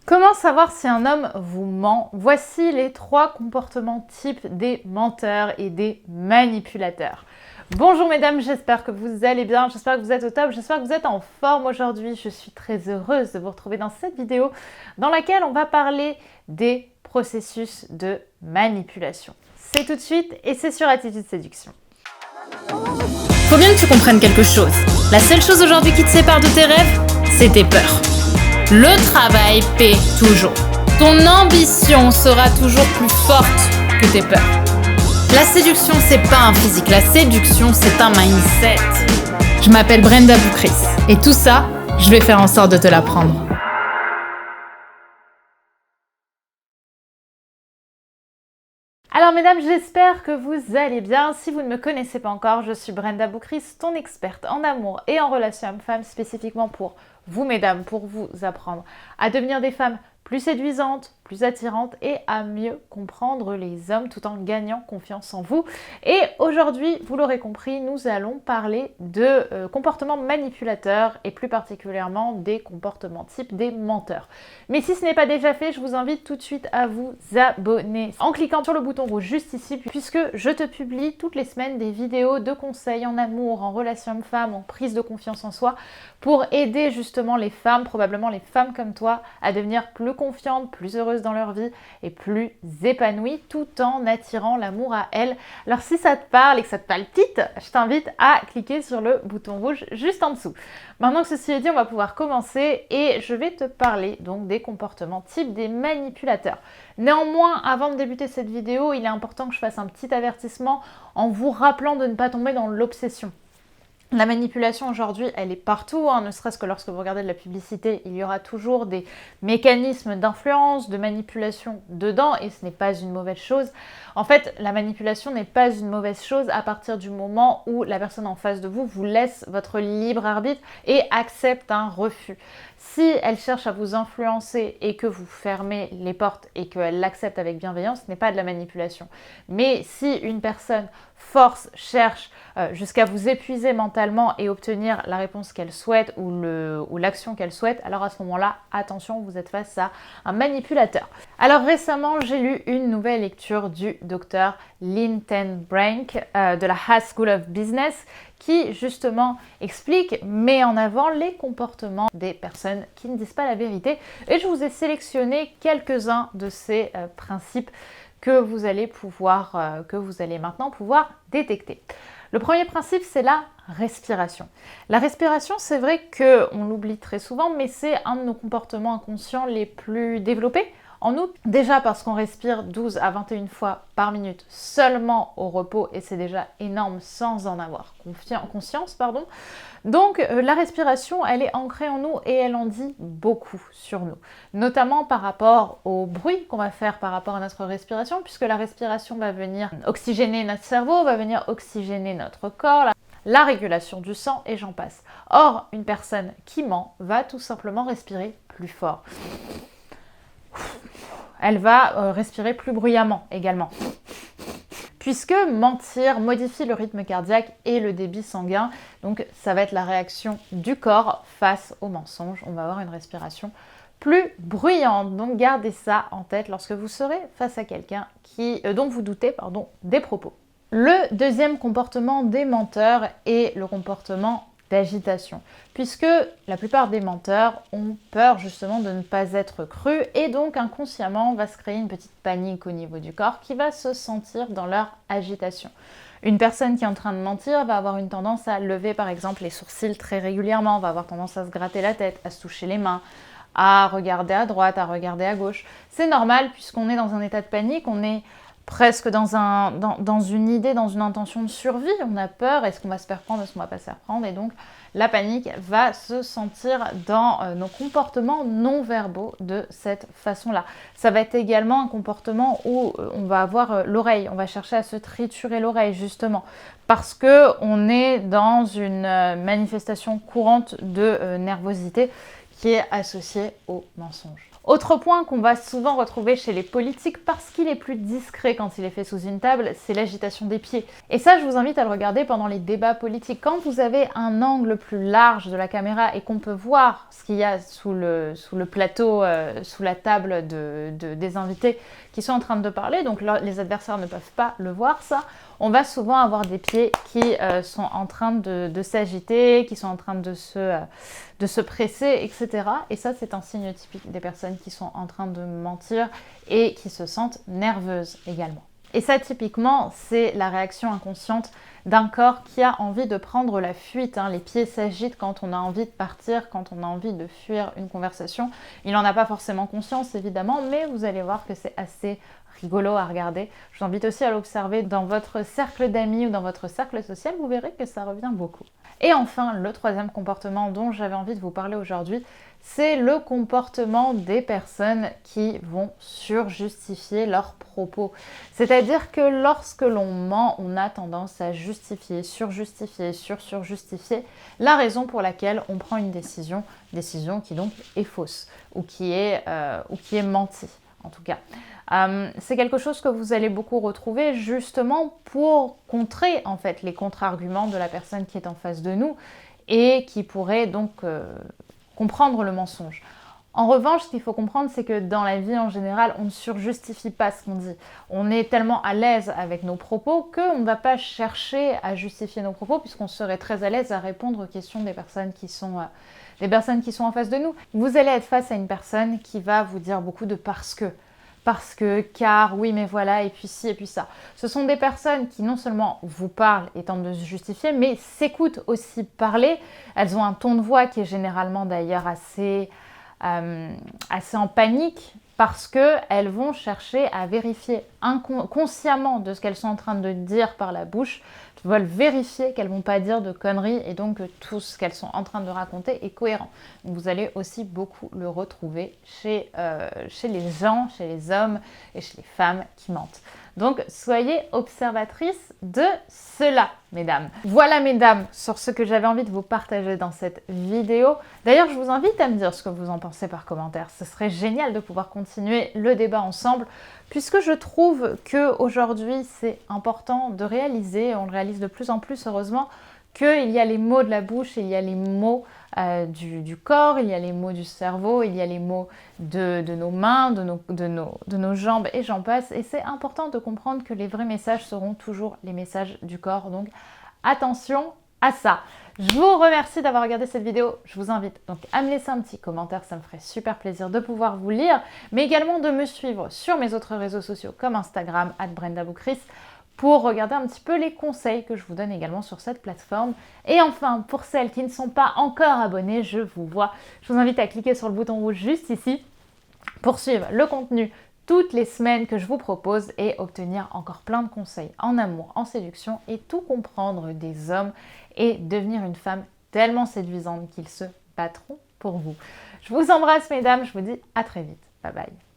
Comment savoir si un homme vous ment? Voici les 3 comportements types des menteurs et des manipulateurs. Bonjour mesdames, j'espère que vous allez bien, j'espère que vous êtes au top, j'espère que vous êtes en forme aujourd'hui. Je suis très heureuse de vous retrouver dans cette vidéo dans laquelle on va parler des processus de manipulation. C'est tout de suite et c'est sur Attitude Séduction. Faut bien que tu comprennes quelque chose. La seule chose aujourd'hui qui te sépare de tes rêves, c'est tes peurs. Le travail paie toujours. Ton ambition sera toujours plus forte que tes peurs. La séduction, c'est pas un physique. La séduction, c'est un mindset. Je m'appelle Brenda Boukris. Et tout ça, je vais faire en sorte de te l'apprendre. Alors mesdames, j'espère que vous allez bien. Si vous ne me connaissez pas encore, je suis Brenda Boukris, ton experte en amour et en relations hommes-femmes, spécifiquement pour vous mesdames, pour vous apprendre à devenir des femmes plus séduisantes, plus attirantes et à mieux comprendre les hommes tout en gagnant confiance en vous. Et aujourd'hui, vous l'aurez compris, nous allons parler de comportements manipulateurs et plus particulièrement des comportements types des menteurs. Mais si ce n'est pas déjà fait, je vous invite tout de suite à vous abonner en cliquant sur le bouton rouge juste ici, puisque je te publie toutes les semaines des vidéos de conseils en amour, en relations hommes-femmes, en prise de confiance en soi, pour aider justement les femmes, probablement les femmes comme toi, à devenir plus confiantes, plus heureuses dans leur vie et plus épanouies, tout en attirant l'amour à elles. Alors si ça te parle et que ça te palpite, je t'invite à cliquer sur le bouton rouge juste en dessous. Maintenant que ceci est dit, on va pouvoir commencer et je vais te parler donc des comportements types des manipulateurs. Néanmoins, avant de débuter cette vidéo, il est important que je fasse un petit avertissement en vous rappelant de ne pas tomber dans l'obsession. La manipulation aujourd'hui, elle est partout, ne serait-ce que lorsque vous regardez de la publicité, il y aura toujours des mécanismes d'influence, de manipulation dedans et ce n'est pas une mauvaise chose. En fait, la manipulation n'est pas une mauvaise chose à partir du moment où la personne en face de vous vous laisse votre libre arbitre et accepte un refus. Si elle cherche à vous influencer et que vous fermez les portes et qu'elle l'accepte avec bienveillance, ce n'est pas de la manipulation. Mais si une personne force, cherche jusqu'à vous épuiser mentalement et obtenir la réponse qu'elle souhaite ou l'action qu'elle souhaite, alors à ce moment-là, attention, vous êtes face à un manipulateur. Alors récemment, j'ai lu une nouvelle lecture du docteur Lynn Ten Brink de la Haas School of Business qui justement explique, met en avant les comportements des personnes qui ne disent pas la vérité. Et je vous ai sélectionné quelques-uns de ces principes que vous allez maintenant pouvoir détecter. Le premier principe, c'est la respiration. La respiration, c'est vrai qu'on l'oublie très souvent, mais c'est un de nos comportements inconscients les plus développés en nous. Déjà parce qu'on respire 12 à 21 fois par minute seulement au repos, et c'est déjà énorme sans en avoir conscience. Donc la respiration, elle est ancrée en nous et elle en dit beaucoup sur nous, notamment par rapport au bruit qu'on va faire par rapport à notre respiration, puisque la respiration va venir oxygéner notre cerveau, va venir oxygéner notre corps, la régulation du sang et j'en passe. Or, une personne qui ment va tout simplement respirer plus fort. Elle va respirer plus bruyamment également. Puisque mentir modifie le rythme cardiaque et le débit sanguin, donc ça va être la réaction du corps face au mensonge. On va avoir une respiration plus bruyante. Donc gardez ça en tête lorsque vous serez face à quelqu'un dont vous doutez des propos. Le deuxième comportement des menteurs est le comportement d'agitation, puisque la plupart des menteurs ont peur justement de ne pas être crus et donc inconsciemment va se créer une petite panique au niveau du corps qui va se sentir dans leur agitation. Une personne qui est en train de mentir va avoir une tendance à lever par exemple les sourcils très régulièrement, va avoir tendance à se gratter la tête, à se toucher les mains, à regarder à droite, à regarder à gauche. C'est normal puisqu'on est dans un état de panique, on est presque dans une idée, dans une intention de survie. On a peur, est-ce qu'on va se faire prendre, est-ce qu'on va pas se faire prendre, et donc la panique va se sentir dans nos comportements non verbaux de cette façon-là. Ça va être également un comportement où on va avoir l'oreille, on va chercher à se triturer l'oreille justement, parce qu'on est dans une manifestation courante de nervosité qui est associé au mensonge. Autre point qu'on va souvent retrouver chez les politiques parce qu'il est plus discret quand il est fait sous une table, c'est l'agitation des pieds. Et ça, je vous invite à le regarder pendant les débats politiques. Quand vous avez un angle plus large de la caméra et qu'on peut voir ce qu'il y a sous le plateau, sous la table des invités qui sont en train de parler, donc les adversaires ne peuvent pas le voir ça, on va souvent avoir des pieds qui sont en train de s'agiter, qui sont en train de se presser, etc. Et ça, c'est un signe typique des personnes qui sont en train de mentir et qui se sentent nerveuses également. Et ça, typiquement, c'est la réaction inconsciente d'un corps qui a envie de prendre la fuite. Les pieds s'agitent quand on a envie de partir, quand on a envie de fuir une conversation. Il n'en a pas forcément conscience, évidemment, mais vous allez voir que c'est assez rigolo à regarder. Je vous invite aussi à l'observer dans votre cercle d'amis ou dans votre cercle social. Vous verrez que ça revient beaucoup. Et enfin, le troisième comportement dont j'avais envie de vous parler aujourd'hui, c'est le comportement des personnes qui vont surjustifier leurs propos. C'est-à-dire que lorsque l'on ment, on a tendance à justifier, surjustifier, surjustifier la raison pour laquelle on prend une décision qui donc est fausse ou qui est mentie en tout cas. C'est quelque chose que vous allez beaucoup retrouver justement pour contrer en fait les contre-arguments de la personne qui est en face de nous et qui pourrait donc comprendre le mensonge. En revanche, ce qu'il faut comprendre, c'est que dans la vie en général, on ne surjustifie pas ce qu'on dit. On est tellement à l'aise avec nos propos qu'on ne va pas chercher à justifier nos propos puisqu'on serait très à l'aise à répondre aux questions des personnes qui sont en face de nous. Vous allez être face à une personne qui va vous dire beaucoup de parce que, car, oui mais voilà, et puis ci, et puis ça. Ce sont des personnes qui non seulement vous parlent et tentent de se justifier, mais s'écoutent aussi parler. Elles ont un ton de voix qui est généralement d'ailleurs assez en panique parce qu'elles vont chercher à vérifier consciemment de ce qu'elles sont en train de dire par la bouche, veulent vérifier qu'elles ne vont pas dire de conneries et donc que tout ce qu'elles sont en train de raconter est cohérent. Donc vous allez aussi beaucoup le retrouver chez les gens, chez les hommes et chez les femmes qui mentent. Donc soyez observatrices de cela, mesdames. Voilà, mesdames, sur ce que j'avais envie de vous partager dans cette vidéo. D'ailleurs, je vous invite à me dire ce que vous en pensez par commentaire. Ce serait génial de pouvoir continuer le débat ensemble, puisque je trouve qu'aujourd'hui, c'est important de réaliser, on le réalise de plus en plus heureusement, qu'il y a les mots de la bouche et il y a les mots du corps, il y a les mots du cerveau, il y a les mots de nos mains, de nos jambes et j'en passe. Et c'est important de comprendre que les vrais messages seront toujours les messages du corps. Donc attention à ça. Je vous remercie d'avoir regardé cette vidéo. Je vous invite donc à me laisser un petit commentaire, ça me ferait super plaisir de pouvoir vous lire, mais également de me suivre sur mes autres réseaux sociaux comme Instagram @BrendaBoucris pour regarder un petit peu les conseils que je vous donne également sur cette plateforme. Et enfin, pour celles qui ne sont pas encore abonnées, je vous invite à cliquer sur le bouton rouge juste ici pour suivre le contenu toutes les semaines que je vous propose et obtenir encore plein de conseils en amour, en séduction et tout comprendre des hommes et devenir une femme tellement séduisante qu'ils se battront pour vous. Je vous embrasse, mesdames, je vous dis à très vite. Bye bye.